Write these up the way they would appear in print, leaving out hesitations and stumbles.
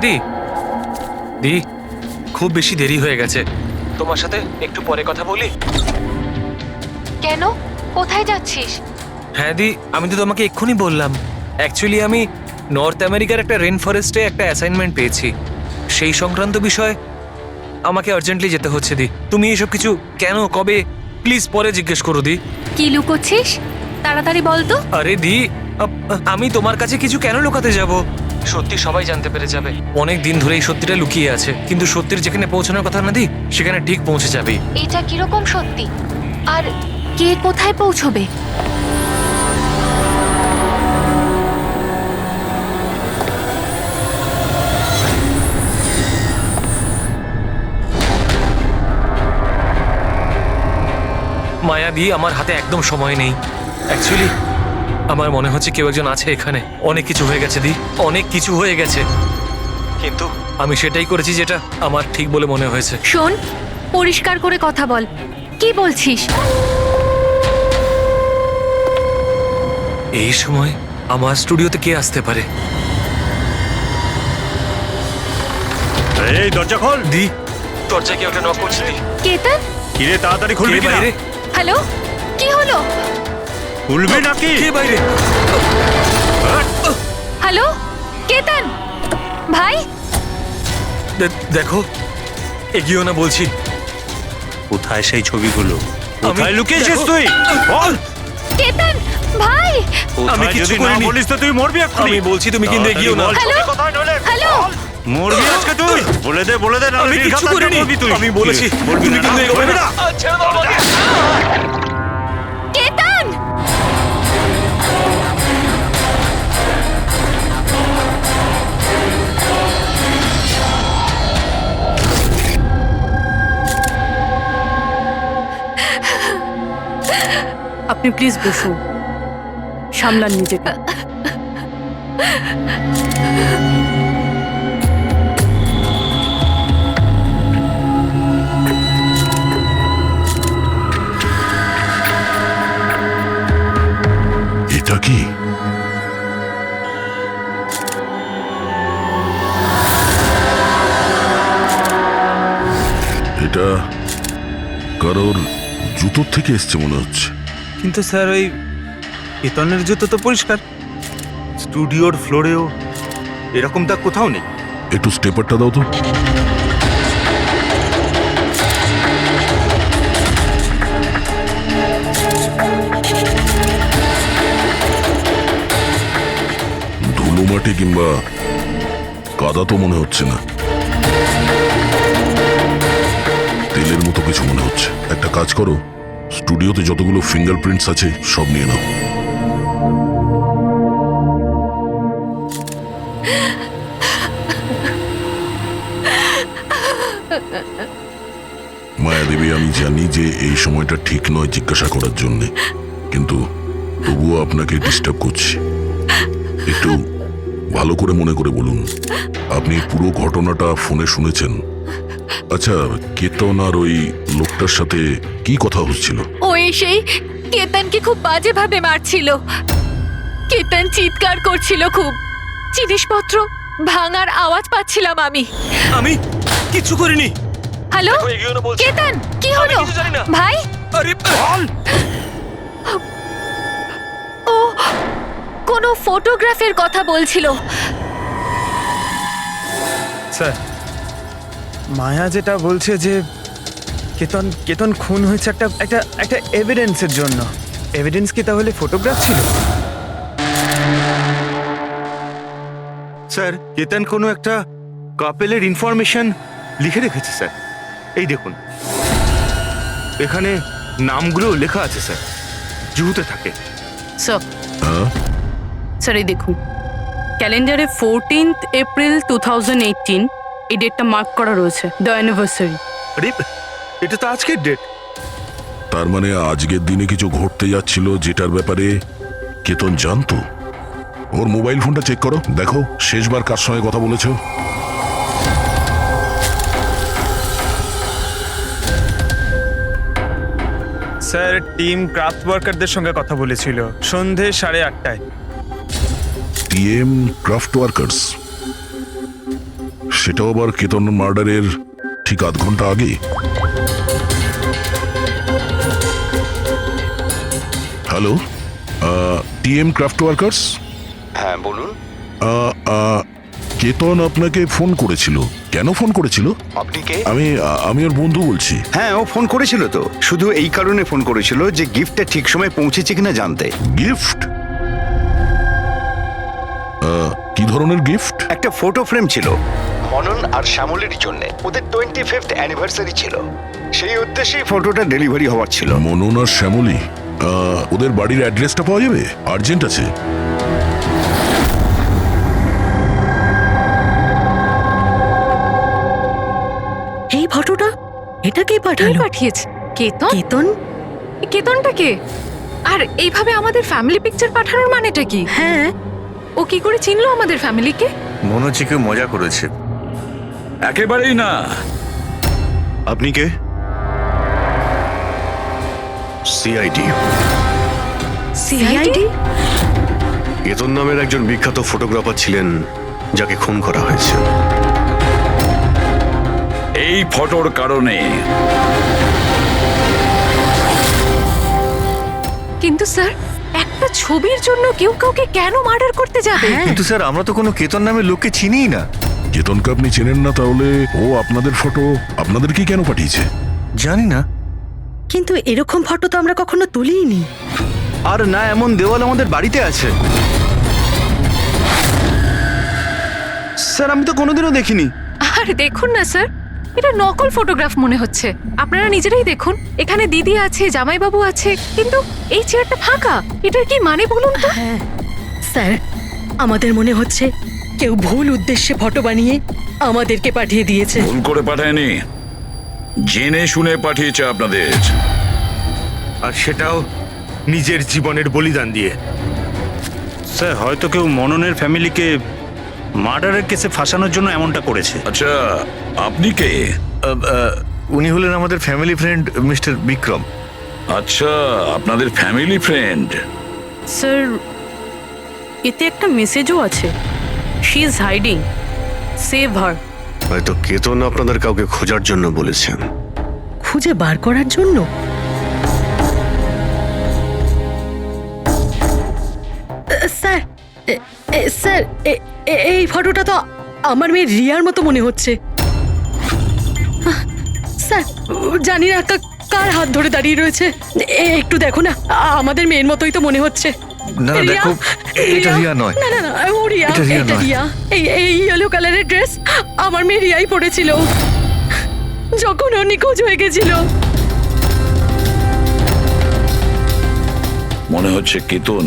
দি দি খুব বেশি দেরি হয়ে গেছে, তোমার সাথে একটু পরে কথা বলি? কেন? কোথায় যাচ্ছিস? হ্যাঁ দি, আমি তো তোমাকে এক্ষুনি বললাম। অ্যাকচুয়ালি আমি নর্থ আমেরিকার একটা রেন ফরেস্টে একটা অ্যাসাইনমেন্ট পেয়েছি, সেই সংক্রান্ত বিষয় আমাকে আর্জেন্টলি যেতে হচ্ছে দি। তুমি এসব কিছু কেন, কবে, প্লিজ পরে জিজ্ঞেস করো দি। কি লুকোচ্ছিস? তাড়াতাড়ি বল তো। আরে দি, আমি তোমার কাছে কিছু কেন লুকাতে যাব? সত্যি সবাই জানতে পেরে যাবে। অনেক দিন ধরে এই সত্যিটা লুকিয়ে আছে, কিন্তু সত্যির যেখানে পৌঁছানোর কথা না দি, সেখানে ঠিক পৌঁছে যাবেই। এটা কিরকম সত্যি? আর কে কোথায় পৌঁছবে? মায়া দি, আমার হাতে একদম সময় নেই। অ্যাকচুয়ালি আমার মনে হচ্ছে কেউ একজন আছে এখানে। অনেক কিছু হয়ে গেছে দি, অনেক কিছু হয়ে গেছে, কিন্তু আমি সেটাই করেছি যেটা আমার ঠিক বলে মনে হয়েছে। শোন, পরিষ্কার করে কথা বল, কি বলছিস? এই সময় আমার স্টুডিওতে কে আসতে পারে? এই দরজা খোল। দি, দরজায় কেউ একটা নক করছে দি। কেতন? কিরে তাড়াতাড়ি খুলবি কে কিনা? বাইরে? হ্যালো, কি হলো? খুলবি নাকি? কে বাইরে? হ্যালো, কেতন ভাই? দেখো, এগিয়েও না বলছি। কোথায় সেই ছবিগুলো? কোথায় আমি- লুকিয়েছিস দেখো- তুই? বল। কেতন ভাই? আমি কোথায় কিচ্ছু যদি না করিনি। বলিস তো তুই মরবি এক্ষুনি। আমি বলছি, তুমি কিন্তু এগিয়েও না। তাড়াতাড়ি বল, হ্যালো? ছবি কোথায় নইলে? হ্যালো? মরবি আজকে তুই। বলে দে না আমি কিচ্ছু করিনি। আমি বলেছি, বলবি তুমি না, কিন্তু এগোবে বলবি না। না। কেতন! আপনি প্লিজ বসুন, সামলান নিজেকে। এটা কি? এটা কারোর জুতোর থেকে এসছে মনে হচ্ছে। কিন্তু স্যার, ওই কেতনের জুতো তো পরিষ্কার। স্টুডিওর ফ্লোরেও এরকম দাগ কোথাও নেই। একটু স্টেপারটা দাও তো। ধুলো মাটি কিংবা কাদা তো মনে হচ্ছে না, তেলের মতো কিছু মনে হচ্ছে। একটা কাজ করো, স্টুডিওতে যতগুলো ফিঙ্গারপ্রিন্টস আছে সব নিয়ে নাও। মায়াদেবী, আমি জানি যে এই সময়টা ঠিক নয় জিজ্ঞাসা করার জন্য, কিন্তু তবুও আপনাকে ডিস্টার্ব করছি। একটু ভালো করে মনে করে বলুন, আপনি পুরো ঘটনাটা ফোনে শুনেছেন? আচ্ছা, কেতন আর ওই লোকটার সাথে কি কথা হচ্ছিল? ও এসেই কেতনকে খুব বাজেভাবে মারছিল। কেতন চিৎকার করছিল খুব। জিনিসপত্র ভাঙার আওয়াজ পাচ্ছিলাম আমি। আমি কিচ্ছু করিনি। হ্যালো, দেখো, এগিয়েও না বলছি। কেতন, কি আমি হলো? কিছু জানি না। ভাই, আরে বল। ও কোনো ফটোগ্রাফের কথা বলছিল। স্যার, মায়া যেটা বলছে যে কেতন কেতন খুন হয়েছে একটা একটা একটা এভিডেন্সের জন্য। এভিডেন্স কি তাহলে ফটোগ্রাফ ছিল? স্যার, কেতন কোনো একটা কাপেলের ইনফরমেশন লিখে রেখেছে স্যার। এই দেখুন, এখানে নামগুলো লেখা আছে স্যার, জুহুতে থাকে। স্যার, হ্যাঁ, স্যার এই দেখুন, ক্যালেন্ডারে 14th এপ্রিল 2018 এই ডেটটা মার্ক করা রয়েছে, দ্য অ্যানিভার্সারি। আরে, এটা তো আজকের ডেট। তার মানে আজকের দিনে কিছু ঘটতে যাচ্ছিল যেটার ব্যাপারে কেতন জানতো। ওর মোবাইল ফোনটা চেক করো, দেখো শেষবার কার সঙ্গে কথা বলেছো। স্যার, টিম ক্রাফট ওয়ার্কারদের সঙ্গে কথা বলেছিল সন্ধে 8:30টায়। TM craft workers. সেটাও আবার কেতন মার্ডারের ঠিক আধ ঘন্টা আগে। Hello, TM craft workers. হ্যাঁ বলুন। কেতন আপনাকে ফোন করেছিল। কেন ফোন করেছিল? আপনি কে? আমি ওর বন্ধু বলছি। হ্যাঁ, ও ফোন করেছিল তো, শুধু এই কারণে ফোন করেছিল যে গিফটটা ঠিক সময় পৌঁছেছে কিনা জানতে। গিফট? কি ধরনের গিফট? একটা ফটো ফ্রেম ছিল মনন আর শ্যামলের জন্য, ওদের 25th অ্যানিভার্সারি ছিল, সেই উদ্দেশ্যেই ফটোটা ডেলিভারি হওয়ার ছিল। মনন আর শ্যামলী, ওদের বাড়ির অ্যাড্রেসটা পাওয়া যাবে? আর্জেন্ট আছে। এই ফটোটা, এটা কে কে পাঠালো? পাঠিয়েছে? কেতন? কেতন? কেতনটা কে? আর এইভাবে আমাদের ফ্যামিলি পিকচার পাঠানোর মানেটা কি? হ্যাঁ, ও কি করে চিনলো আমাদের ফ্যামিলিকে? মনে হচ্ছে কেউ মজা করেছে। একেবারেই না। আপনি কে? সিআইডি। সিআইডি? কেতন নামের একজন বিখ্যাত ফটোগ্রাফার ছিলেন যাকে খুন করা হয়েছে। এই ফটোর কারণে। কিন্তু স্যার, একটা ছবির জন্য কেউ কাউকে কেন মার্ডার করতে যাবে? হ্যাঁ। কিন্তু স্যার আমরা তো কোনো কেতন নামের লোককে চিনিই না। কেতনকে আপনি চেনেন না, তাহলে ও আপনাদের ফটো আপনাদেরকেই কেন পাঠিয়েছে? জানি না। কিন্তু এরকম ফটো তো আমরা কখনো তুলিনি। আর না এমন দেওয়াল আমাদের বাড়িতে আছে। স্যার আমি তো কোনোদিনও দেখিনি। আর দেখুন না স্যার, এটা নকল ফটোগ্রাফ মনে হচ্ছে। আপনারা নিজেরাই দেখুন, এখানে দিদি আছে, জামাইবাবু আছে, কিন্তু এই চেয়ারটা ফাঁকা। এটার কি মানে বলুন তো? হ্যাঁ স্যার, আমাদের মনে হচ্ছে কেউ ভুল উদ্দেশ্যে ফটো বানিয়ে আমাদেরকে পাঠিয়ে দিয়েছে। ভুল করে পাঠায়নি, জেনে শুনে পাঠিয়েছে আপনাদের। আর সেটাও নিজের জীবনের বলিদান দিয়ে। স্যার হয়তো কেউ মননের ফ্যামিলিকে মার্ডারের কেসে ফাঁসানোর জন্য এমনটা করেছে। আচ্ছা, আপনি কে? উনি হলেন আমাদের ফ্যামিলি ফ্রেন্ড মিস্টার বিক্রম। আচ্ছা, আপনাদের ফ্যামিলি ফ্রেন্ড। স্যার, এতে একটা মেসেজও আছে। শি ইজ হাইডিং, সেভ হার। হয়তো কেতন আপনাদের কাউকে খোঁজার জন্য বলেছেন। খুঁজে বার করার জন্য? স্যার, স্যার, এই ফটোটা তো আমার মেয়ে রিয়ার মতো মনে হচ্ছে। স্যার, জানি না কার হাত ধরে দাঁড়িয়ে রয়েছে। একটু দেখো না, আমাদের মেয়ের মতোই তো মনে হচ্ছে। না রিয়া, দেখো, এটা রিয়া নয়। না না না, ও রিয়া, এটা রিয়া এটা নয়। রিয়া। এই ইয়েলো কালারের ড্রেস আমার মেয়ে রিয়াই পরেছিল যখন ও নিখোঁজ হয়ে গেছিল। মনে হচ্ছে কেতন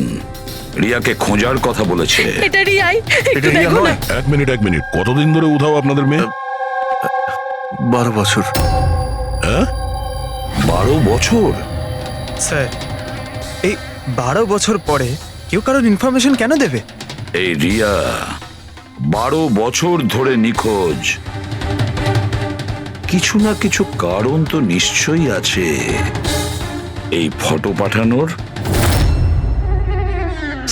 রিয়াকে খোঁজার কথা বলেছে। এটা রিয়াই, একটু এটা রিয়া দেখো না। নয়। এক মিনিট, কতদিন ধরে উধাও আপনাদের মেয়ে? 12 বছর। হ্যাঁ, 12 বছর? স্যার, এই 12 বছর পরে কেউ কারোর ইনফরমেশন কেন দেবে? এই রিয়া 12 বছর ধরে নিখোঁজ। কিছু না কিছু কারণ তো নিশ্চয়ই আছে এই ফটো পাঠানোর।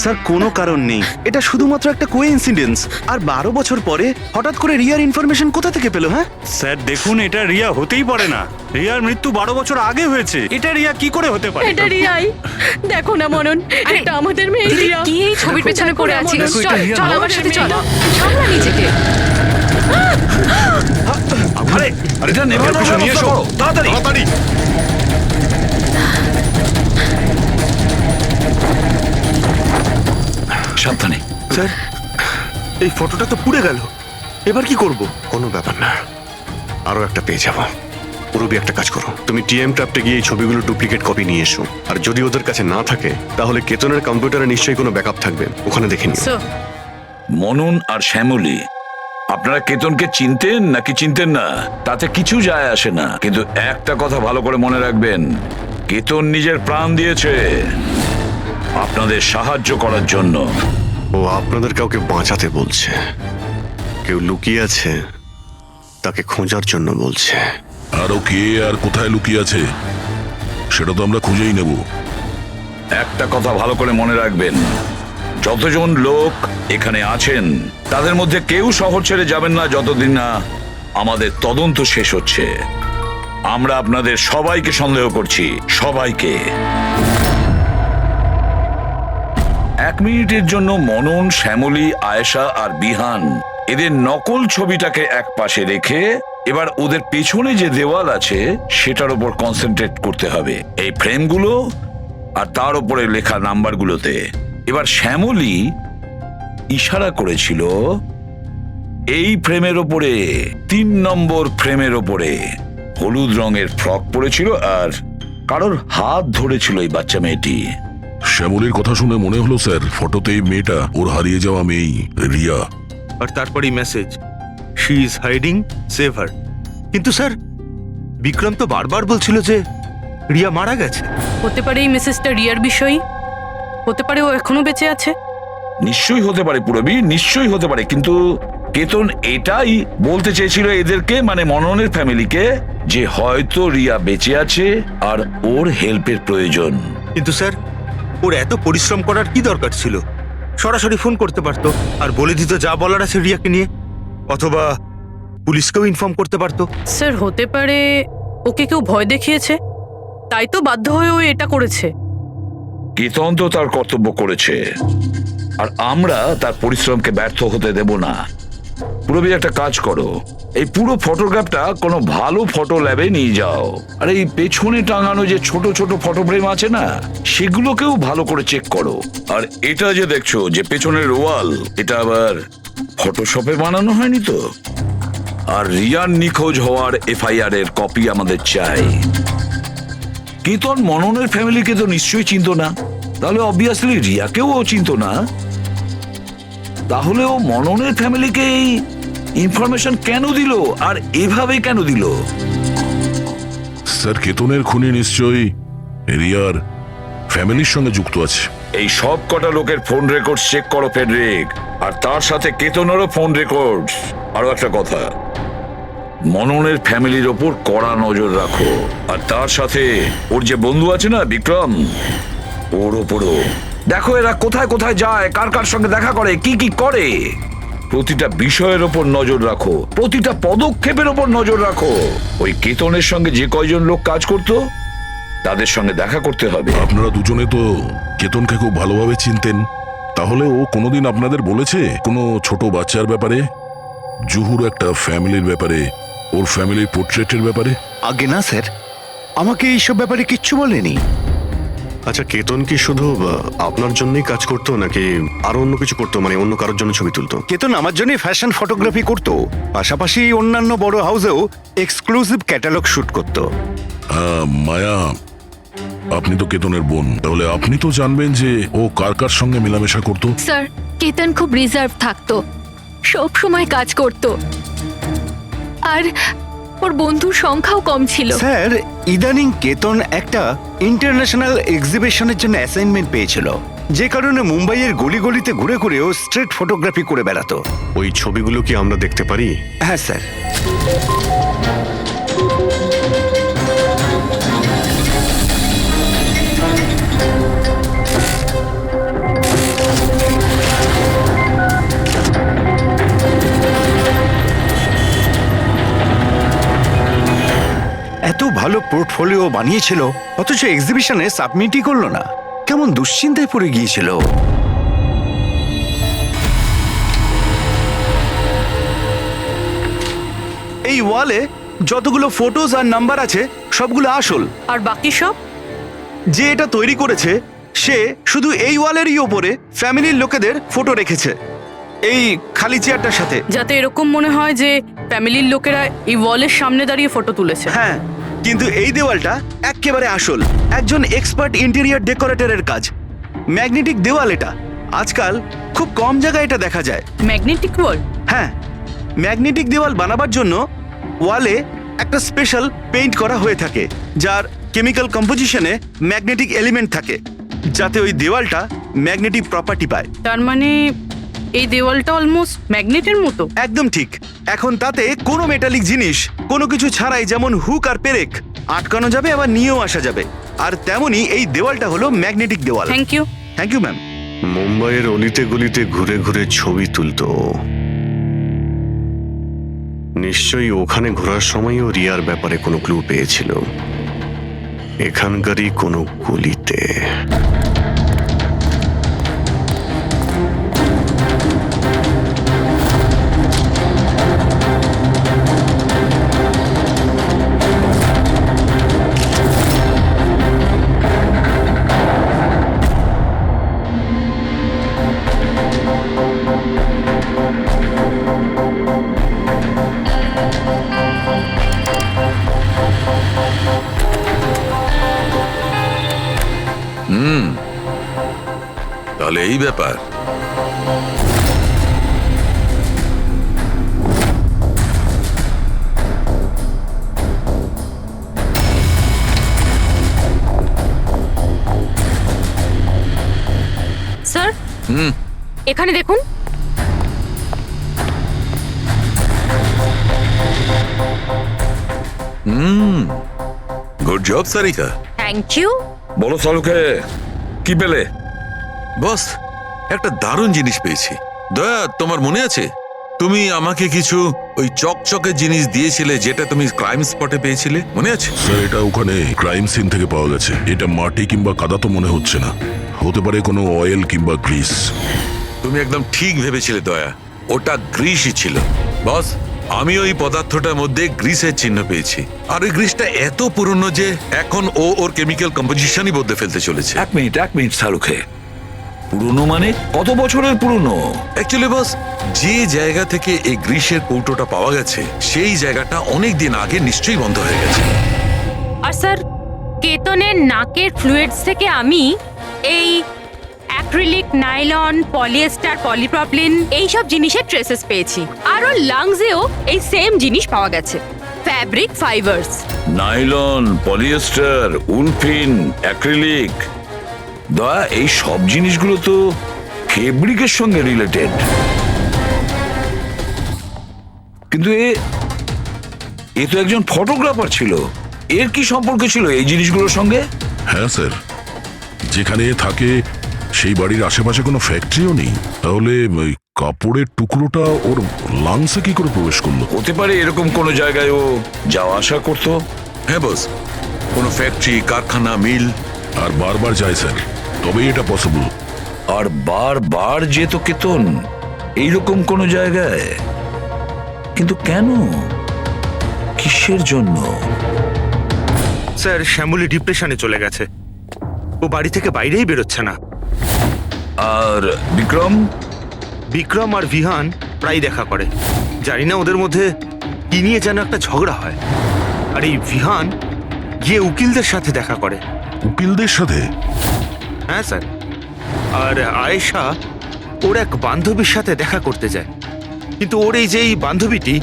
স্যার কোনো কারণ নেই, এটা শুধুমাত্র একটা কোইন্সিডেন্স। আর 12 বছর পরে হঠাৎ করে রিয়ার ইনফরমেশন কোথা থেকে পেলো? হ্যাঁ স্যার দেখুন, এটা রিয়া হতেই পারে না। রিয়ার মৃত্যু 12 বছর আগে হয়েছে। এটা রিয়া কি করে হতে পারে? এটা রিয়াই। দেখো না মনন, আরে, এটা আমাদের মেয়ে রিয়া। কি এই ছবির পেছনে পড়ে আছিস? দেখো, এটা চল রিয়া চল নয়। আমার সাথে চল, সামলা নিজেকে। আরে এটা নেভার পিছনে নিয়ে এসো তাড়াতাড়ি। সাবধানে। স্যার, এই ফটোটা তো পুড়ে গেল, এবার কি করব? কোনো ব্যাপার না, আরো একটা পেয়ে যাব। পুরবি একটা কাজ করো, তুমি টিএম ক্রাফটে গিয়ে এই ছবিগুলো ডুপ্লিকেট কপি নিয়ে এসো। আর যদি ওদের কাছে না থাকে তাহলে কেতনের কম্পিউটারে নিশ্চয়ই কোনো ব্যাকআপ থাকবে, ওখানে দেখে নিও। স্যার, মনন আর শ্যামলী, আপনারা কেতনকে চিনতেন নাকি চিনতেন না তাতে কিছু যায় আসে না, কিন্তু একটা কথা ভালো করে মনে রাখবেন, কেতন নিজের প্রাণ দিয়েছে আপনাদের সাহায্য করার জন্য। ও আপনাদের কাউকে বাঁচাতে বলছে, কেউ লুকিয়ে আছে তাকে খোঁজার জন্য বলছে। আরো কে আর কোথায় লুকিয়ে আছে সেটা তো আমরা খুঁজেই নেব। একটা কথা ভালো করে মনে রাখবেন, যতজন লোক এখানে আছেন তাদের মধ্যে কেউ শহর ছেড়ে যাবেন না যতদিন না আমাদের তদন্ত শেষ হচ্ছে। আমরা আপনাদের সবাইকে সন্দেহ করছি, সবাইকে। 1 মিনিটের জন্য মনন, শ্যামলী, আয়েশা আর বিহান এদের নকল ছবিটাকে এক পাশে রেখে এবার ওদের পেছনে যে দেওয়াল আছে সেটার উপর কনসেন্ট্রেট করতে হবে, এই ফ্রেমগুলো আর তার উপরে লেখা নাম্বারগুলোতে। এবার শ্যামলী ইশারা করেছিল এই ফ্রেমের ওপরে, 3 নম্বর ফ্রেমের ওপরে। হলুদ রঙের ফ্রক পরেছিল আর কারোর হাত ধরেছিল এই বাচ্চা মেয়েটি। শ্যামলীর কথা শুনে মনে হলো স্যার ফটোতে এই মেয়েটা ওর হারিয়ে যাওয়া মেয়েই, রিয়া। আর তারপরেই message, she is hiding, save হার। কিন্তু স্যার বিক্রম তো বারবার বলছিল যে রিয়া মারা গেছে। হতে পারে এই মেসেজটা রিয়ার বিষয়ই, হতে পারে ও এখনো বেঁচে আছে। নিশ্চয়ই হতে পারে পুরবী, নিশ্চয়ই হতে পারে। কিন্তু কেতন এটাই বলতে চেয়েছিল এদেরকে, মানে মননের ফ্যামিলিকে, যে হয়তো রিয়া বেঁচে আছে আর ওর হেল্পের প্রয়োজন। কিন্তু স্যার ওর এত পরিশ্রম করার কি দরকার ছিল? সরাসরি ফোন করতে পারতো আর বলে দিত যা বলার আছে রিয়াকে নিয়ে, অথবা পুলিশকেও ইনফর্ম করতে পারতো। স্যার হতে পারে ওকে কেউ ভয় দেখিয়েছে, তাই তো বাধ্য হয়ে ও এটা করেছে। কেতন তো তার কর্তব্য করেছে আর আমরা তার পরিশ্রমকে ব্যর্থ হতে দেব না। পুরবী একটা কাজ করো, এই পুরো ফটোগ্রাফটা কোনো ভালো ফটো ল্যাবে নিয়ে যাও, আর এই পেছনে টাঙানো যে ছোট ছোট ফটো ফ্রেম আছে না সেগুলোকেও ভালো করে চেক করো। আর এটা যে দেখছো যে পেছনের ওয়াল, এটা আবার ফটোশপে বানানো হয়নি তো? আর রিয়ার নিখোঁজ হওয়ার FIR এর কপি আমাদের চাই। কেতন মননের ফ্যামিলিকে তো নিশ্চয়ই চিনতো না, তাহলে অবভিয়াসলি রিয়াকেও ও চিনতো না। তাহলে ও মননের ফ্যামিলিকে এই ইনফরমেশন কেন দিল, আর এভাবে কেন দিল? স্যার কেতনের খুনি নিশ্চয়ই রিয়ার ফ্যামিলির সঙ্গে যুক্ত আছে। এই সব কটা লোকের ফোন রেকর্ড চেক করো ফেডরিক, আর তার সাথে কেতনেরও ফোন রেকর্ড। আরো একটা কথা, মননের ফ্যামিলির ওপর কড়া নজর রাখো, আর তার সাথে ওর যে বন্ধু আছে না বিক্রম, ওর ওপরও দেখো এরা কোথায় কোথায় যায়, কার কার সঙ্গে দেখা করে, কি কি করে। প্রতিটা বিষয়ের ওপর নজর রাখো, প্রতিটা পদক্ষেপের ওপর নজর রাখো। ওই কেতনের সঙ্গে যে কয়জন লোক কাজ করত তাদের সঙ্গে দেখা করতে হবে। আপনারা দুজনে তো কেতনকে খুব ভালোভাবে চিনতেন, তাহলে ও কোনোদিন আপনাদের বলেছে কোনো ছোট বাচ্চার ব্যাপারে, জুহুর একটা ফ্যামিলির ব্যাপারে, ওর ফ্যামিলির পোর্ট্রেটের ব্যাপারে? আগে না স্যার, আমাকে এইসব ব্যাপারে কিচ্ছু বলেনি। আচ্ছা, কেতন কি শুধু আপনার জন্যই কাজ করতো নাকি আরো অন্য কিছু করতো, মানে অন্য কারোর জন্য ছবি তুলতো? কেতন আমার জন্য ফ্যাশন ফটোগ্রাফি করতো, পাশাপাশি অন্যান্য বড় হাউসেও এক্সক্লুসিভ ক্যাটালগ শুট করতো। মায়া, আপনি তো কেতনের বোন, তাহলে আপনি তো জানবেন যে ও কার কার সঙ্গে মেলামেশা করতো। স্যার কেতন খুব রিজার্ভ থাকতো, সব সময় কাজ করত, আর ওর বন্ধুর সংখ্যাও কম ছিল। স্যার ইদানিং কেতন একটা ইন্টারন্যাশনাল এক্সিবিশনের জন্য অ্যাসাইনমেন্ট পেয়েছিল, যে কারণে মুম্বাইয়ের গলি গলিতে ঘুরে ঘুরে ও স্ট্রিট ফটোগ্রাফি করে বেড়াতো। ওই ছবিগুলো কি আমরা দেখতে পারি? হ্যাঁ স্যার। এত ভালো পোর্টফোলিও বানিয়েছিল, অথচ এক্সিবিশনে সাবমিটই করলো না। কেমন দুশ্চিন্তায় পড়ে গিয়েছিল। এই ওয়ালে যতগুলো ফটোজ আর নাম্বার আছে সবগুলো আসল, আর বাকি সব? যে এটা তৈরি করেছে সে শুধু এই ওয়ালেরই ওপরে ফ্যামিলির লোকেদের ফটো রেখেছে, এই খালি চেয়ারটার সাথে। যাতে এরকম মনে হয় যে ফ্যামিলির লোকেরা এই ওয়ালের সামনে দাঁড়িয়ে ফটো তুলেছে। হ্যাঁ, কিন্তু এই দেওয়ালটা একেবারে আসল, একজন এক্সপার্ট ইন্টেরিয়র ডেকোরেটরের কাজ। ম্যাগনেটিক দেওয়াল এটা, আজকাল খুব কম জায়গায় এটা দেখা যায়। ম্যাগনেটিক ওয়াল? হ্যাঁ, ম্যাগনেটিক দেওয়াল বানাবার জন্য ওয়ালে একটা স্পেশাল পেইন্ট করা হয়ে থাকে, যার কেমিক্যাল কম্পোজিশনে ম্যাগনেটিক এলিমেন্ট থাকে, যাতে ওই দেওয়ালটা ম্যাগনেটিক প্রপার্টি পায়। তার মানে এই দেওয়ালটা অলমোস্ট ম্যাগনেটের মতো। একদম ঠিক। এখন তাতে কোনো মেটালিক জিনিস কোনো কিছু ছাড়াই, যেমন হুক আর পেরেক, আটকানো যাবে আবার নিয়েও আসা যাবে। আর তেমনি এই দেওয়ালটা হলো ম্যাগনেটিক দেওয়াল। Thank you. Thank you ma'am. মুম্বাইয়ের অলিতে গলিতে ঘুরে ঘুরে ছবি তুলতো। নিশ্চয়ই ওখানে ঘোরার সময়ও রিয়ার ব্যাপারে কোনো ক্লু পেয়েছিল, এখানকারই কোনো গলিতে। তাহলে এই ব্যাপার। স্যার এখানে দেখুন। Good job Sarika. Thank you. বলো সালুকে, কি পেলে? বস, একটা দারুণ জিনিস পেয়েছি। দয়া, তোমার মনে আছে তুমি আমাকে কিছু ওই চকচকে জিনিস দিয়েছিলে যেটা তুমি ক্রাইম স্পটে পেয়েছিলে, মনে আছে? স্যার, এটা ওখানে ক্রাইম সিন থেকে পাওয়া গেছে। এটা মাটি কিংবা কাদা তো মনে হচ্ছে না, হতে পারে কোনো অয়েল কিংবা গ্রিস। তুমি একদম ঠিক ভেবেছিলে দয়া, ওটা গ্রিসই ছিল। বস, আমি ওই পদার্থটার মধ্যে গ্রিসের চিহ্ন পেয়েছি, আর ওই গ্রিসটা এত পুরনো যে এখন ও ওর কেমিক্যাল কম্পোজিশনই বদলে ফেলতে চলেছে। এক মিনিট সালুকে, পুরনো মানে কত বছরের পুরনো? অ্যাকচুয়ালি বস, যে জায়গা থেকে এই গ্রিসের কৌটোটা পাওয়া গেছে সেই জায়গাটা অনেক দিন আগে নিশ্চয়ই বন্ধ হয়ে গেছে। আর স্যার, কেতনের নাকের ফ্লুইডস থেকে আমি এই অ্যাক্রিলিক, নাইলন, পলিয়েস্টার, পলিপ্রপলিন এইসব জিনিসের ট্রেসেস পেয়েছি। আর ওর লাংসেও এই সেম জিনিস পাওয়া গেছে, fabric fibres. Nylon, polyester, olefin, acrylic. দয়া, এই সব জিনিসগুলো তো ফেব্রিকের সঙ্গে রিলেটেড, কিন্তু এ তো একজন ফটোগ্রাফার ছিল। এর কি সম্পর্ক ছিল এই জিনিসগুলোর সঙ্গে? হ্যাঁ স্যার, যেখানে এ থাকে সেই বাড়ির আশেপাশে কোনো ফ্যাক্টরিও নেই, তাহলে ওই কাপড়ের টুকরোটা ওর লাংসে কি করে প্রবেশ করলো? হতে পারে এরকম কোনো জায়গায় ও যাওয়া আসা করতো। হ্যাঁ বস, কোনো ফ্যাক্টরি, কারখানা, মিল। আর বারবার যায় স্যার, তবেই এটা পসিবল। আর বারবার যেত কেতন এইরকম কোনো জায়গায়, কিন্তু কেন, কিসের জন্য? স্যার, শ্যামলী ডিপ্রেশনে চলে গেছে, ও বাড়ি থেকে বাইরেই বেরোচ্ছে না। আর বিক্রম? বিক্রম আর ভিহান প্রায় দেখা করে, জানি না ওদের মধ্যে কি নিয়ে যেন একটা ঝগড়া হয়। আর এই ভিহান গিয়ে উকিলদের সাথে দেখা করে। উকিলদের সাথে? হ্যাঁ স্যার। আর আয়েশা ওর এক বান্ধবীর সাথে দেখা করতে যায়, কিন্তু ওর এই যে এই বান্ধবীটি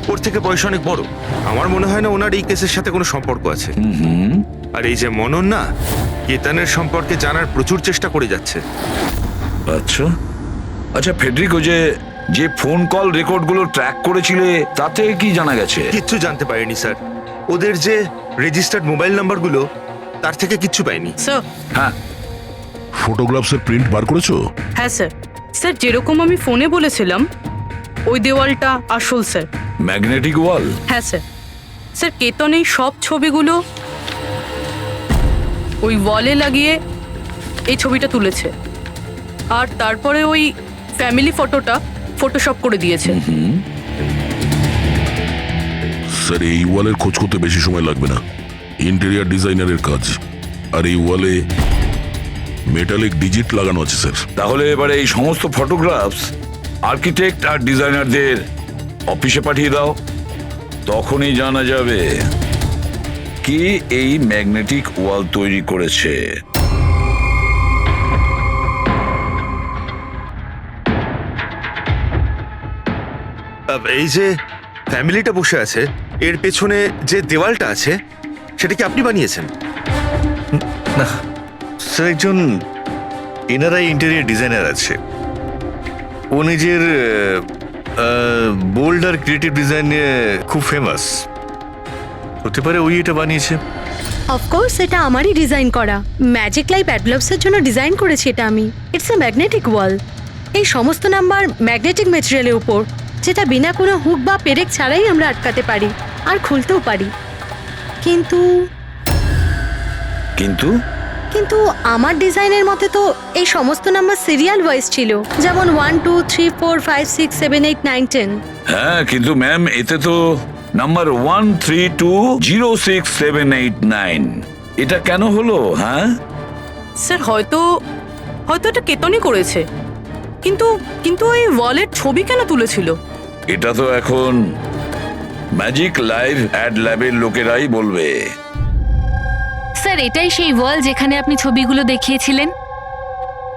ওর থেকে বয়স অনেক বড়। আমার মনে হয় না ওনার এই কেসের সাথে কোনো সম্পর্ক আছে। আর এই যে মনন না, কেতনের সম্পর্কে জানার প্রচুর চেষ্টা করে যাচ্ছে। আচ্ছা ফেডরিকো, যে ফোন কল রেকর্ডগুলো ট্র্যাক করেছিলে তাতে কি জানা গেছে? কিচ্ছু জানতে পারিনি স্যার। ওদের যে রেজিস্টার্ড মোবাইল নাম্বারগুলো, তার থেকে কিচ্ছু পাইনি। স্যার। হ্যাঁ, ফটোগ্রাফসের প্রিন্ট বার করেছো? হ্যাঁ স্যার। স্যার, যেরকম আমি ফোনে বলেছিলাম ওই দেওয়ালটা আসল স্যার। ম্যাগনেটিক ওয়াল? হ্যাঁ স্যার। স্যার, কেতন এই সব ছবিগুলো ওই ওয়ালে লাগিয়ে এই ছবিটা তুলেছে, আর তারপরে ওই ফ্যামিলি ফটোটা ফটোশপ করে দিয়েছে। স্যার, এই ওয়ালের খোঁজ করতে বেশি সময় লাগবে না, ইন্টেরিয়ার ডিজাইনারের কাজ। আর এই ওয়ালে মেটালিক ডিজিট লাগানো আছে স্যার। তাহলে এবারে এই সমস্ত ফটোগ্রাফস আর্কিটেক্ট আর ডিজাইনারদের অফিসে পাঠিয়ে দাও, তখনই জানা যাবে কে এই ম্যাগনেটিক ওয়াল তৈরি করেছে। এই যে ফ্যামিলিটা বসে আছে, এর পেছনে যে দেওয়ালটা আছে সেটা কি আপনি বানিয়েছেন? না স্যার, একজন এনারাই ইন্টেরিয়ার ডিজাইনার আছে, ও নিজের বোল্ড আর ক্রিয়েটিভ ডিজাইন নিয়ে খুব ফেমাস। হতে পারে ওই এটা বানিয়েছে। অফকোর্স এটা আমারই ডিজাইন করা ম্যাজিক লাইফ অ্যাডলভসের জন্য ডিজাইন করেছি এটা আমি। ইটস এ ম্যাগনেটিক ওয়াল। এই সমস্ত নাম্বার ম্যাগনেটিক ম্যাটেরিয়ালের উপর, যেটা বিনা কোনো হুক বা পেরেক ছাড়াই আমরা আটকাতে পারি আর খুলতেও পারি। কিন্তু কিন্তু কিন্তু আমার ডিজাইনের মতে তো এই সমস্ত নাম্বার সিরিয়াল ওয়াইজ ছিল, যেমন 1 2 3 4 5 6 7 8 9 10। হ্যাঁ, কিন্তু ম্যাম এতে তো নাম্বার 1320678 এটা কেন হলো? হ্যাঁ স্যার হয়তো এটা কেতনই করেছে, কিন্তু কিন্তু এই ওয়ালের ছবি কেন তুলেছিল? এটা তো এখন ম্যাজিক লাইভ অ্যাড ল্যাবের লোকেরাই বলবে। স্যার এটাই সেই ওয়াল যেখানে আপনি ছবিগুলো দেখিয়েছিলেন?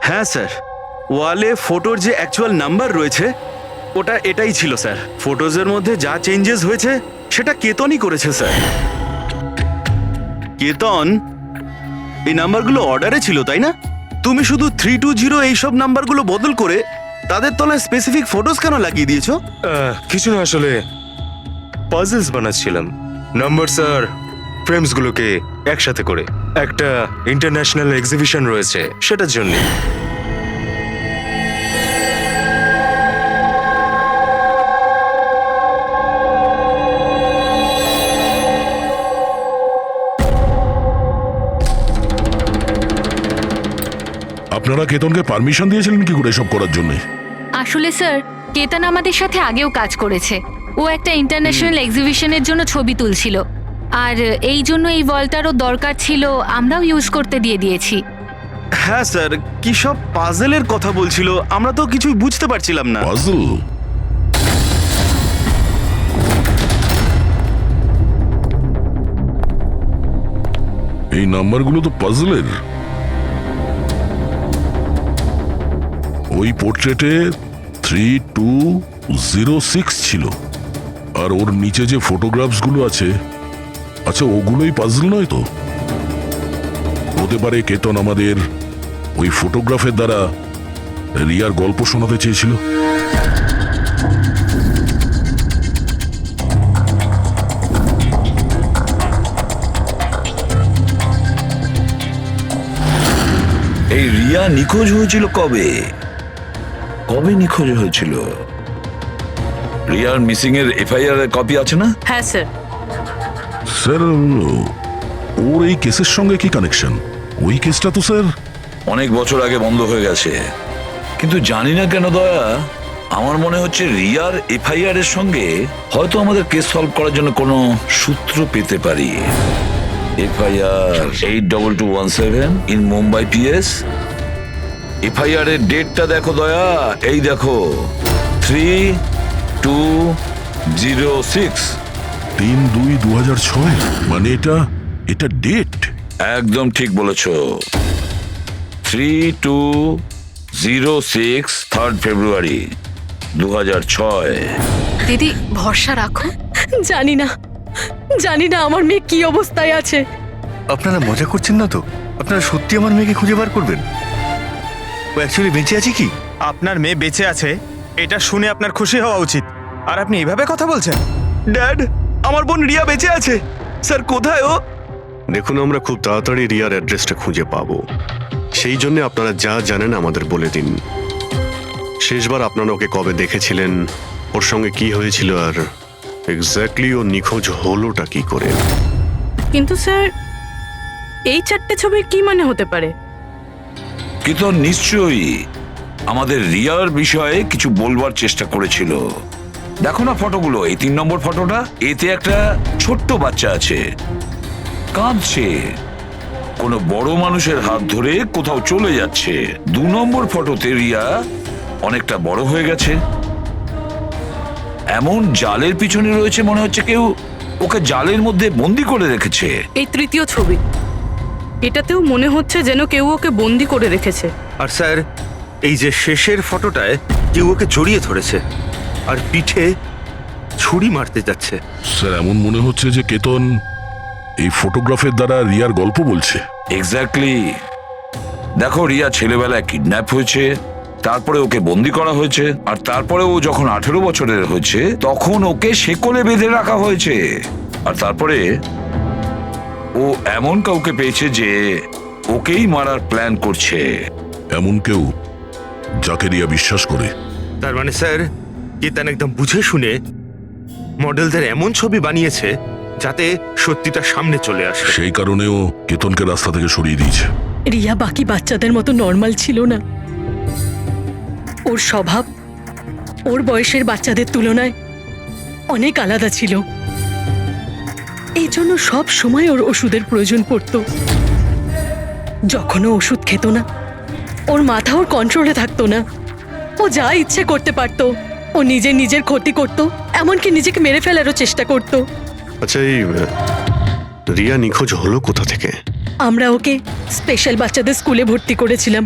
হ্যাঁ স্যার, ওয়ালে ফটোর যে অ্যাকচুয়াল নাম্বার রয়েছে ওটা এটাই ছিল স্যার। ফটোজের মধ্যে যা চেঞ্জেস হয়েছে সেটা কেতনই করেছে স্যার। কেতন, এই নাম্বারগুলো অর্ডারে ছিল তাই না? তুমি শুধু 320 এইসব নাম্বারগুলো বদল করে তাদের তলায় স্পেসিফিক ফটোজ কেন লাগিয়ে দিয়েছো? কিছু না, আসলে পাজলস বানাচ্ছিলাম, নাম্বারস আর ফ্রেমসগুলোকে একসাথে করে। একটা ইন্টারন্যাশনাল এক্সিবিশন রয়েছে সেটার জন্য। আপনারা কেতনকে পারমিশন দিয়েছিলেন কি করে এসব করার জন্য? আসলে স্যার কেতন আমাদের সাথে আগেও কাজ করেছে। ও একটা ইন্টারন্যাশনাল এক্সিবিশনের জন্য ছবি তুলছিল, আর এই জন্য এই ওয়ালটারও দরকার ছিল, আমরাও ইউজ করতে দিয়ে দিয়েছি। হ্যাঁ স্যার, কি সব পাজলের কথা বলছিল, আমরা তো কিছুই বুঝতে পারছিলাম না। পাজল? এই নাম্বারগুলো তো পাজলের। ওই পোর্ট্রেটে 3206 ছিল, আর ওর নিচে যে ফটোগ্রাফসগুলো আছে, আচ্ছা ওগুলোই পাজল নয় তো? হতে পারে কেতন আমাদের ওই ফটোগ্রাফের দ্বারা রিয়ার গল্প শোনাতে চেয়েছিল। এই রিয়া নিখোঁজ হয়েছিল কবে? কবে নিখোঁজ হয়েছিল? রিয়ার মিসিং এর এফআইআর এর কপি আছে না? হ্যাঁ স্যার। স্যার, ওর এই কেসের সঙ্গে কি কানেকশন? ওই কেসটা তো স্যার অনেক বছর আগে বন্ধ হয়ে গেছে, কিন্তু জানি না কেন দয়া, আমার মনে হচ্ছে রিয়ার এফআইআর এর সঙ্গে হয়তো আমাদের কেস সলভ করার জন্য কোনো সূত্র পেতে পারি। FIR 82217 in Mumbai PS. FIR এর ডেটটা দেখো দয়া, এই দেখো 3206। 3/2/2006, মানে এটা ডেট? একদম ঠিক বলেছো, 3206 3rd ফেব্রুয়ারি 2006। দিদি ভরসা রাখো। জানি না আমার মেয়ে কি অবস্থায় আছে। আপনারা মজা করছেন না তো? আপনারা সত্যি আমার মেয়েকে খুঁজে বার করবেন? ও অ্যাকচুয়ালি বেঁচে আছে কি? আপনার মেয়ে বেঁচে আছে এটা শুনে আপনার খুশি হওয়া উচিত, আর আপনি এইভাবে কথা বলছেন। ড্যাড, আমার বোন রিয়া বেঁচে আছে। স্যার কোথায় ও? দেখুন, আমরা খুব তাড়াতাড়ি রিয়ার অ্যাড্রেসটা খুঁজে পাবো, সেই জন্য আপনারা যা জানেন আমাদের বলে দিন। শেষবার আপনারা ওকে কবে দেখেছিলেন, ওর সঙ্গে কি হয়েছিল, আর এক্স্যাক্টলি ও নিখোঁজ হলোটা কি করে? কিন্তু স্যার এই 4টে ছবির কি মানে হতে পারে? কিন্তু নিশ্চয়ই আমাদের রিয়ার বিষয়ে কিছু বলবার চেষ্টা করেছিল। দেখো না ফটোগুলো, এই 3 নম্বর ফটোটা, এতে একটা ছোট্ট বাচ্চা আছে, কাঁদছে, কোনো বড় মানুষের হাত ধরে কোথাও চলে যাচ্ছে। 2 নম্বর ফটোতে রিয়া অনেকটা বড় হয়ে গেছে, এমন জালের পিছনে রয়েছে, মনে হচ্ছে কেউ ওকে জালের মধ্যে বন্দি করে রেখেছে। এই 3য় ছবি, এটাতেও মনে হচ্ছে যেন কেউ ওকে বন্দি করে রেখেছে। আর স্যার, এই যে শেষের ফটোটায় কেউ ওকে জড়িয়ে ধরেছে আর পিঠে ছুরি মারতে যাচ্ছে। স্যার, এমন মনে হচ্ছে যে কেতন এই ফটোগ্রাফের দ্বারা রিয়ার গল্প বলছে। এক্স্যাক্টলি। দেখো, রিয়া ছেলেবেলায় কিডন্যাপ হয়েছে, তারপরে ওকে বন্দি করা হয়েছে, আর তারপরে ও যখন 18 বছরের হয়েছে তখন ওকে শেকলে বেঁধে রাখা হয়েছে, আর তারপরে ও ও এমন কাউকে পেয়েছে যে ওকেই মারার প্ল্যান করছে। এমন কেউ যাকে রিয়া বিশ্বাস করে? তার মানে স্যার কেতন একদম বুঝে শুনে মডেলদের এমন ছবি বানিয়েছে যাতে সত্যিটা সামনে চলে আসে। সেই কারণেও কেতনকে রাস্তা থেকে সরিয়ে দিয়েছে। রিয়া বাকি বাচ্চাদের মতো নর্মাল ছিল না। ওর স্বভাব ওর বয়সের বাচ্চাদের তুলনায় অনেক আলাদা ছিল। এই জন্য সব সময় ওর ওষুধের প্রয়োজন পড়তো। যখন ও ওষুধ খেত না, ওর মাথা ওর কন্ট্রোলে থাকতো না। ও যা ইচ্ছে করতে পারতো। ও নিজের ক্ষতি করতো, এমনকি নিজেকে মেরে ফেলারও চেষ্টা করতো। আচ্ছা, এই রিয়া নিখোঁজ হলো কোথা থেকে? আমরা ওকে স্পেশাল বাচ্চাদের স্কুলে ভর্তি করেছিলাম।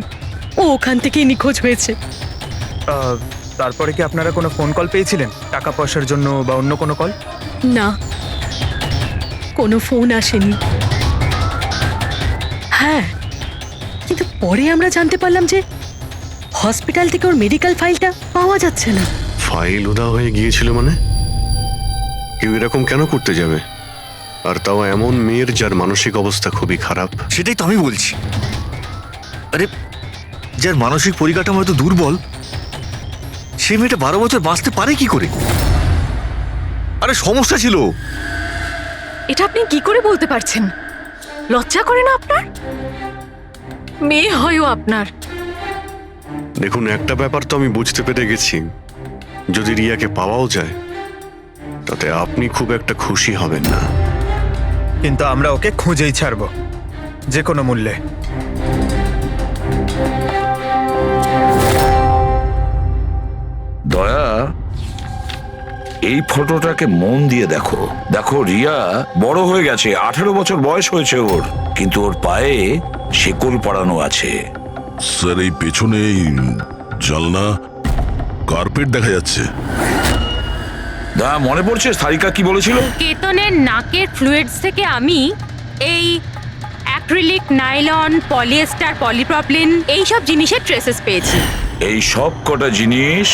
ও ওখান থেকেই নিখোঁজ হয়েছে। তারপরে কি আপনারা কোনো ফোন কল পেয়েছিলেন টাকা পয়সার জন্য বা অন্য কোনো কল? না, কোনো ফোন আসেনি। হ্যাঁ, কিন্তু পরে আমরা জানতে পারলাম যে হসপিটাল থেকে ওর মেডিকেল ফাইলটা পাওয়া যাচ্ছে না। ফাইল উদা হয়ে গিয়েছিল মানে? কেউ এরকম কেন করতে যাবে? আর তাও এমন মেয়ের যার মানসিক অবস্থা খুবই খারাপ। সেটাই তো আমি বলছি। আরে, যার মানসিক পরিকাঠামো এত দুর্বল, সে মেয়েটা 12 বছর বাঁচতে পারে কি করে? আরে সমস্যা ছিল। এটা আপনি কি করে বলতে পারছেন? লজ্জা করে না আপনার? মেয়ে হয়ও আপনার। দেখুন, একটা ব্যাপার তো আমি বুঝতে পেরে গেছি, যদি রিয়াকে পাওয়াও যায় তাতে আপনি খুব একটা খুশি হবেন না। কিন্তু আমরা ওকে খুঁজেই ছাড়বো, যে কোনো মূল্যে। দয়া, এই ফটোটাকে মন দিয়ে দেখো। দেখো, রিয়া বড় হয়ে গেছে, 18 বছর বয়স হয়েছে ওর, কিন্তু ওর পায়ে শেকল পরানো আছে। স্যার, এই পেছনে এই জানলা কার্পেট দেখা যাচ্ছে। মনে পড়ছে সারিকা কি বলেছিল? কেতনের নাকের ফ্লুইডস থেকে আমি এই অ্যাক্রিলিক, নাইলন, পলিয়েস্টার, পলিপ্রপলিন এইসব জিনিসের ট্রেসেস পেয়েছি। এই সব কটা জিনিস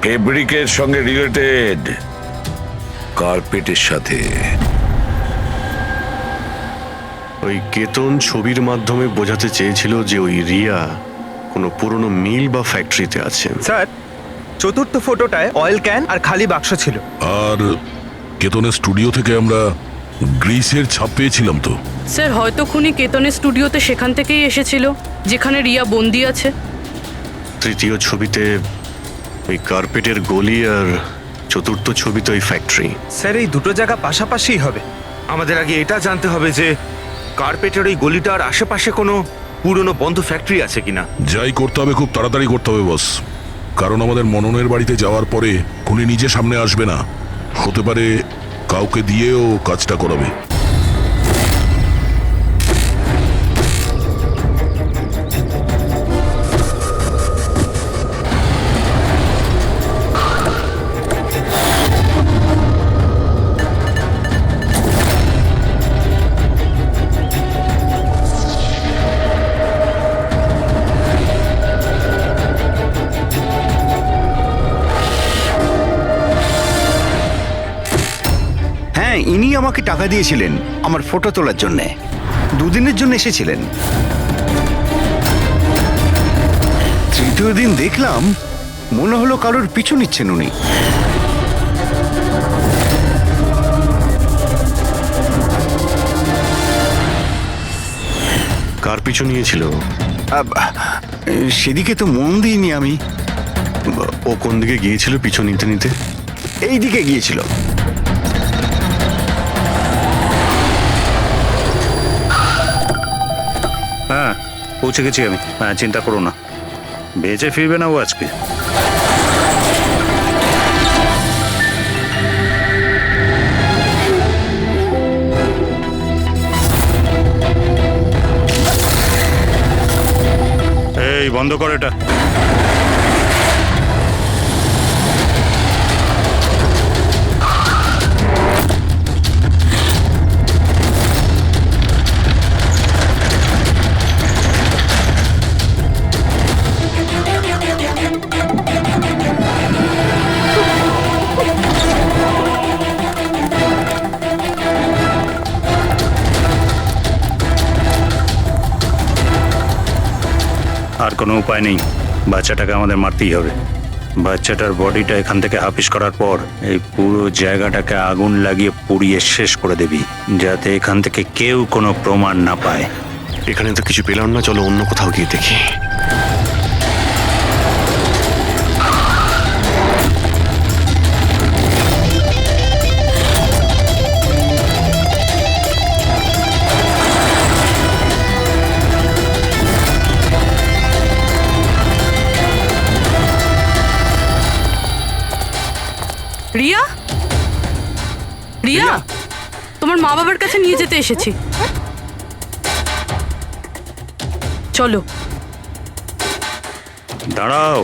ফেব্রিকের সঙ্গে রিলেটেড, কার্পেটের সাথে। ওই কেতন ছবির মাধ্যমে বোঝাতে চেয়েছিল যে ওই রিয়া কোনো পুরনো মিল বা ফ্যাক্টরিতে আছে। স্যার, চতুর্থ ফটোটায় অয়েল ক্যান আর খালি বাক্স ছিল। আর কেতনের স্টুডিও থেকে আমরা গ্রিসের ছাপ পেয়েছিলাম তো। স্যার, হয়তো খুনি কেতনের স্টুডিওতে সেখান থেকেই এসেছিল যেখানে রিয়া বন্দি আছে। তৃতীয় ছবিতে ওই কার্পেটের গলি, আর চতুর্থ ছবিতে ওই ফ্যাক্টরি। স্যার, এই দুটো জায়গা পাশাপাশিই হবে। আমাদের আগে এটা জানতে হবে যে কার্পেটের ওই গলিটার আশেপাশে কোনো পুরনো বন্ধ ফ্যাক্টরি আছে কিনা। যাই করতে হবে খুব তাড়াতাড়ি করতে হবে বস, কারণ আমাদের মননের বাড়িতে যাওয়ার পরে খুনি নিজে সামনে আসবে না, হতে পারে কাউকে দিয়েও কাজটা করাবে। হ্যাঁ, ইনি আমাকে টাকা দিয়েছিলেন আমার ফটো তোলার জন্য। 2 দিনের জন্য এসেছিলেন। তৃতীয় দিন দেখলাম মনে হলো কারোর পিছু নিচ্ছেন উনি। কার পিছু নিয়েছিল? সেদিকে তো মন দিইনি আমি। ও কোন দিকে গিয়েছিল পিছু নিতে নিতে? এই দিকে গিয়েছিল। হ্যাঁ, পৌঁছে গেছি আমি। হ্যাঁ, চিন্তা করো না, বেঁচে ফিরবে না ও আজকে। এই বন্ধ কর এটা। কোনো উপায় নেই, বাচ্চাটাকে আমাদের মারতেই হবে। বাচ্চাটার বডিটা এখান থেকে হাফিস করার পর এই পুরো জায়গাটাকে আগুন লাগিয়ে পুড়িয়ে শেষ করে দিবি, যাতে এখান থেকে কেউ কোনো প্রমাণ না পায়। এখানে তো কিছু পেলাম না, চলো অন্য কোথাও গিয়ে দেখি। রিয়া, রিয়া, তোমার মা বাবার কাছে নিয়ে যেতে এসেছি, চলো। দাঁড়াও,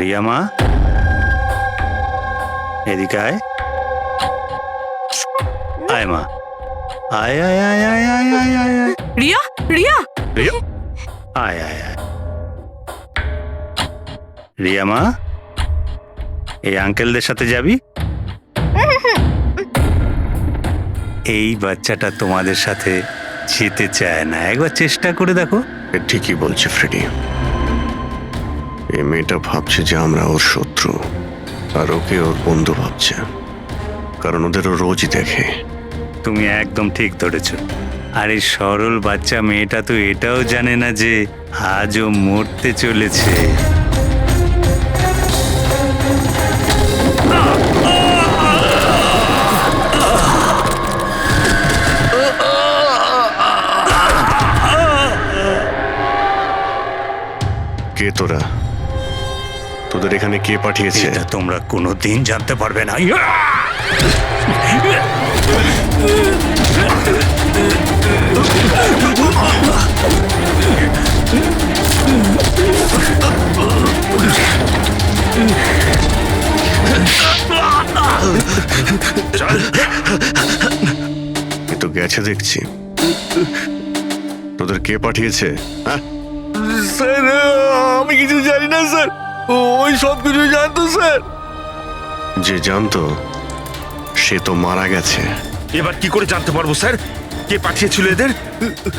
রিয়া মা, এদিকে আয়। আয় মা, আয় আয় আয় আয় আয় আয় আয় আয়। রিয়া, রিয়া, রিয়া, আয় আয় আয়। রিয়া মা, এই আঙ্কেলদের সাথে যাবি? এই বাচ্চাটা তোমাদের সাথে যেতে চায় না, একবার চেষ্টা করে দেখো। ঠিকই বলছে ফ্রেডি, এই মেয়েটা ভাবছে যে আমরা ওর শত্রু, আর ওকে ওর বন্ধু ভাবছে, কারণ ওদেরও রোজই দেখে। তুমি একদম ঠিক ধরেছ। আর এই সরল বাচ্চা মেয়েটা তো এটাও জানে না যে আজও মরতে চলেছে। কে তোরা? তোদের এখানে কে পাঠিয়েছে? এটা তোমরা কোনোদিন জানতে পারবে না। এ তো গেছে দেখছি। তোদের কে পাঠিয়েছে? হ্যাঁ, স্যার আমি কিছু জানি না স্যার, ওই সব কিছু জানতো স্যার। যে জানতো সে তো মারা গেছে। এবার কি করে জানতে পারবো স্যার কে পাঠিয়েছিল এদের?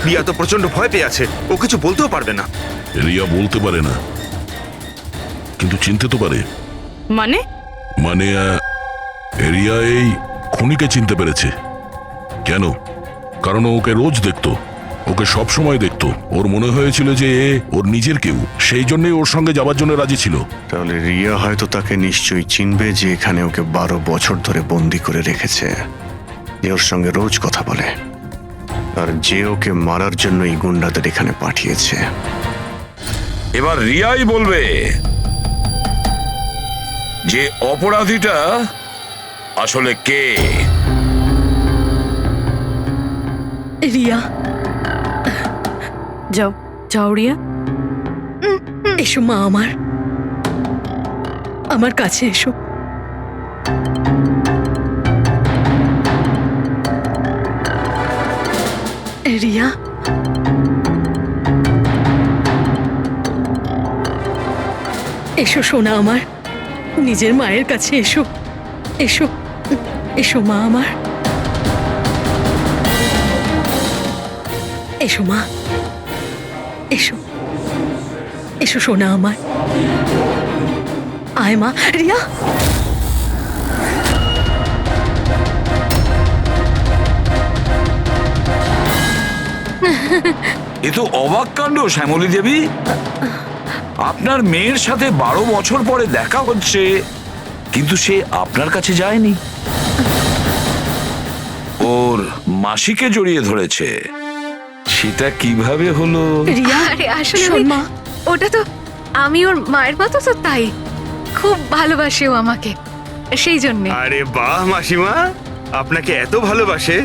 রিয়া তো প্রচন্ড ভয় পেয়ে আছে, ও কিছু বলতেও পারবে না। রিয়া বলতে পারে না, কিন্তু চিনতে তো পারে। মানে? মানে রিয়া এই খুনিকে চিনতে পেরেছে। কেন? কারণ ও ওকে রোজ দেখতো, ওকে সব সময় দেখতো। ওর মনে হয়েছিল যে এ ওর নিজের কেউ, সেই জন্যই ওর সঙ্গে যাবার জন্য রাজি ছিল। তাহলে রিয়া হয়তো তাকে নিশ্চয়ই চিনবে, যে এখানে ওকে 12 বছর ধরে বন্দি করে রেখেছে, যে ওর সঙ্গে রোজ কথা বলে, আর যে ওকে মারার জন্য এই গুন্ডাদের এখানে পাঠিয়েছে। এবার রিয়াই বলবে যে অপরাধীটা আসলে কে। রিয়া, যাও যাও রিয়া, এসো মা, আমার কাছে এসো। রিয়া, এসো সোনা আমার, নিজের মায়ের কাছে এসো, এসো, এসো মা আমার, এসো মা, এসো, এসো সোনা আমার, আয় মা। রিয়া, এ তো অবাক কাণ্ড শ্যামলী দেবী, আপনার মেয়ের সাথে 12 বছর পরে দেখা হচ্ছে, কিন্তু সে আপনার কাছে যায়নি, ওর মাসিকে জড়িয়ে ধরেছে। সেটা কিভাবে হলো? রিয়া, আরে আসলে শোন মা, ওটা তো আমি ওর মায়ের মতো, তো তাই খুব ভালোবাসে ও আমাকে, সেই জন্যে। আরে বাহ মাসিমা, আপনাকে এত ভালোবাসে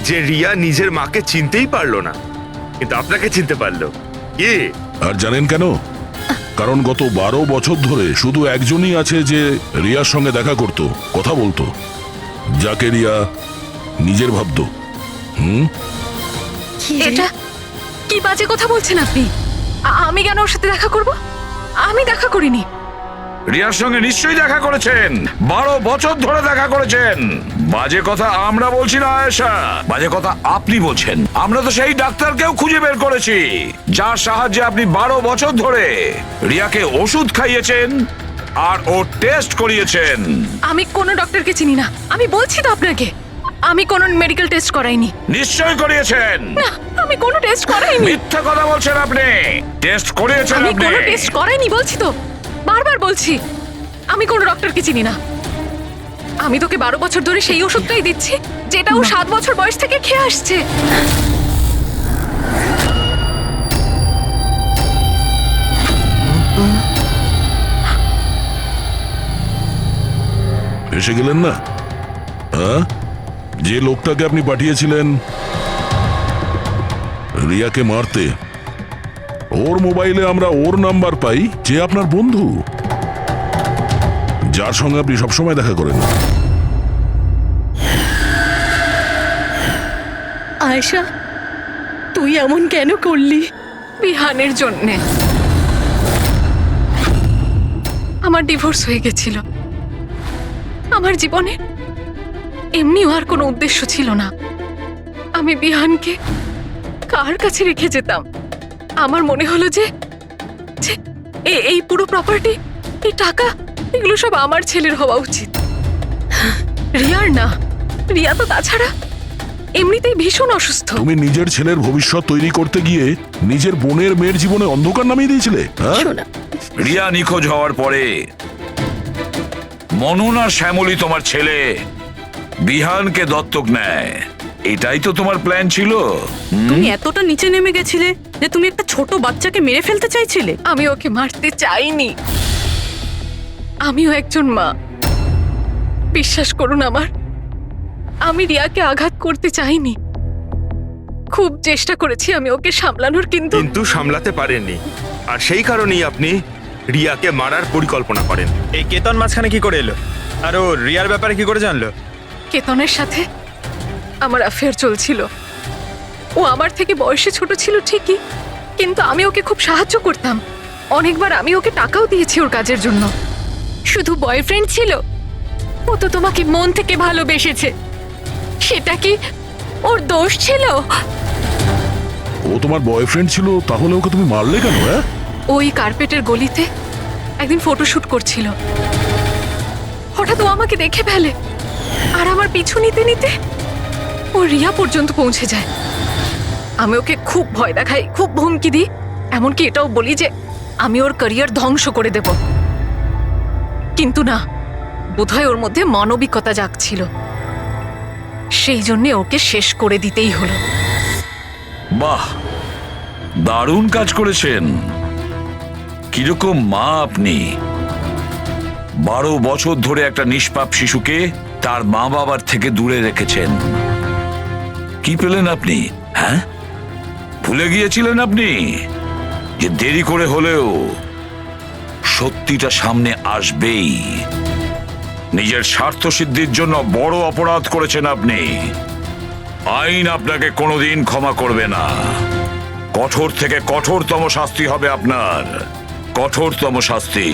যে রিয়া নিজের মাকে চিনতেই পারলো না, কিন্তু আপনাকে চিনতে পারলো। কি? আর জানেন কেন? কারণ গত 12 বছর ধরে শুধু একজনই আছে যে রিয়ার সঙ্গে দেখা করত, কথা বলতো, যাকে রিয়া নিজের ভাবতো। এটা কি বাজে কথা বলছেন আপনি? আমি কেন ওর সাথে দেখা করব? আমি দেখা করিনি। রিয়ার সঙ্গে নিশ্চয়ই দেখা করেছেন, 12 বছর ধরে দেখা করেছেন। বাজে কথা আমরা বলছি না আয়েশা, বাজে কথা আপনি বলছেন। আমরা তো সেই ডাক্তারকেও খুঁজে বের করেছি যার সাহায্যে আপনি 12 বছর ধরে রিয়াকে ওষুধ খাইয়েছেন আর ও টেস্ট করিয়েছেন। আমি কোনো ডক্টরকে চিনি না, আমি বলছি তো আপনাকে, আমি কোনো মেডিকেল টেস্ট করাইনি। নিশ্চয়ই করিয়েছেন। না, আমি কোনো টেস্ট করাইনি। মিথ্যা কথা বলছেন আপনি। টেস্ট করিয়েছেন আমি আপনি। কোনো টেস্ট করাইনি বলছি তো, বারবার বলছি আমি কোনো ডক্টরকে চিনি না। আমি তোকে 12 বছর ধরে সেই ওষুধটাই দিচ্ছি যেটা ও 7 বছর বয়স থেকে খেয়ে আসছে। এসে গেলেন না? হ্যাঁ, যে লোকটাকে আপনি পাঠিয়েছিলেন রিয়াকে মারতে, ওর মোবাইলে আমরা ওর নাম্বার পাই, যে আপনার বন্ধু, যার সঙ্গে আপনি সবসময় দেখা করেন। আয়েশা, তুই এমন কেন করলি? বিহানের জন্যে। আমার ডিভোর্স হয়ে গেছিল। আমার জীবনে এমনিও আর কোনো উদ্দেশ্য ছিল না। আমি বিহানকে কার কাছে রেখে যেতাম? আমার মনে হলো যে এই পুরো প্রপার্টি, এই টাকা, এগুলো সব আমার ছেলের হওয়া উচিত, রিয়ার না। রিয়া তো তাছাড়া এমনিতেই ভীষণ অসুস্থ। তুমি নিজের ছেলের ভবিষ্যৎ তৈরি করতে গিয়ে নিজের বোনের মেয়ের জীবনে অন্ধকার নামিয়ে দিয়েছিলে। হ্যাঁ, রিয়া নিখোঁজ হওয়ার পরে মনন আর শ্যামলী তোমার ছেলে বিহানকে দত্তক নেয়, এটাই তো তোমার প্ল্যান ছিল। তুমি এতটা নিচে নেমে গেছিলে যে তুমি একটা ছোট বাচ্চাকে মেরে ফেলতে চাইছিলে? আমি ওকে মারতে চাইনি, আমিও একজন মা। বিশ্বাস করুন আমার, আমি রিয়াকে আঘাত করতে চাইনি। খুব চেষ্টা করেছি আমি ওকে সামলানোর, কিন্তু সামলাতে পারেননি, আর সেই কারণেই আপনি রিয়াকে মারার পরিকল্পনা করেন। এই কেতন মাঝখানে কি করে এলো? আর ও রিয়ার ব্যাপারে কি করে জানলো? কেতনের সাথে আমার অ্যাফেয়ার চলছিল। ও আমার থেকে বয়সে ছোট ছিল ঠিকই, কিন্তু আমি ওকে খুব সাহায্য করতাম। অনেকবার আমি ওকে টাকাও দিয়েছি ওর কাজের জন্য। শুধু বয়ফ্রেন্ড ছিল? ও তো তোমাকে মন থেকে ভালোবেসেছে, সেটা কি ওর দোষ ছিল? ও তোমার বয়ফ্রেন্ড ছিল, তাহলে ওকে তুমি মারলে কেন? হ্যাঁ, ওই কার্পেটের গলিতে একদিন ফটোশুট করছিল। হঠাৎ ও আমাকে দেখে ফেলে, আর আমার পিছু নিতে নিতে ও রিয়া পর্যন্ত পৌঁছে যায়। আমি ওকে খুব ভয় দেখাই, খুব হুমকি দিই, এমনকি এটাও বলি যে আমি ওর ক্যারিয়ার ধ্বংস করে দেব। কিন্তু না, বোধহয় ওর মধ্যে মানবিকতা জাগছিল, সেই জন্য ওকে শেষ করে দিতেই হলো। বাহ, দারুণ কাজ করেছেন। কিরকম মা আপনি! 12 বছর ধরে একটা নিষ্পাপ শিশুকে তার মা বাবার থেকে দূরে রেখেছেন। কি পেলেন আপনি? হ্যাঁ, ভুলে গিয়েছিলেন আপনি যে দেরি করে হলেও সত্যিটা সামনে আসবেই। নিজের স্বার্থ সিদ্ধির জন্য বড় অপরাধ করেছেন আপনি। আইন আপনাকে কোনোদিন ক্ষমা করবে না। কঠোর থেকে কঠোরতম শাস্তি হবে আপনার, কঠোরতম শাস্তি।